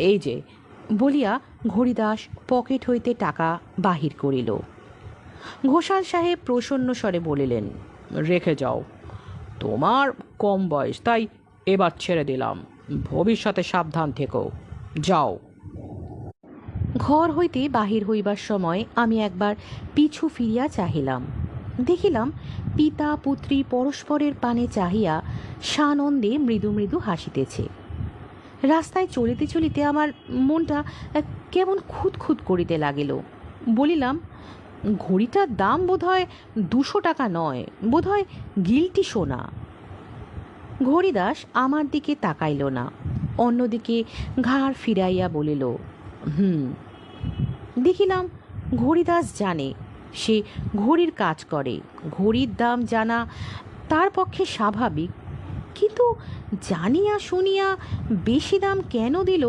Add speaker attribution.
Speaker 1: এই যে বলিয়া ঘড়িদাস পকেট হইতে টাকা বাহির করিল। ঘোষাল সাহেব প্রসন্ন স্বরে বলিলেন, রেখে যাও, তোমার কম বয়স, তাই এবার ছেড়ে দিলাম, ভবিষ্যতে সাবধান থেকো, যাও। ঘর হইতে বাহির হইবার সময় আমি একবার পিছু ফিরিয়া চাহিলাম। দেখিলাম পিতা পুত্রী পরস্পরের পানে চাহিয়া সানন্দে মৃদু মৃদু হাসিতেছে। রাস্তায় চলিতে চলিতে আমার মনটা কেমন খুঁতখুত করিতে লাগিল। বলিলাম, ঘড়িটার দাম বোধহয় 200 টাকা নয়, বোধহয় গিলটি সোনা। ঘড়িদাস আমার দিকে তাকাইল না, অন্যদিকে ঘাড় ফিরাইয়া বলিল, দেখিলাম ঘড়িদাস জানে, সে ঘড়ির কাজ করে, ঘড়ির দাম জানা তার পক্ষে স্বাভাবিক, কিন্তু জানিয়া শুনিয়া বেশি দাম কেন দিল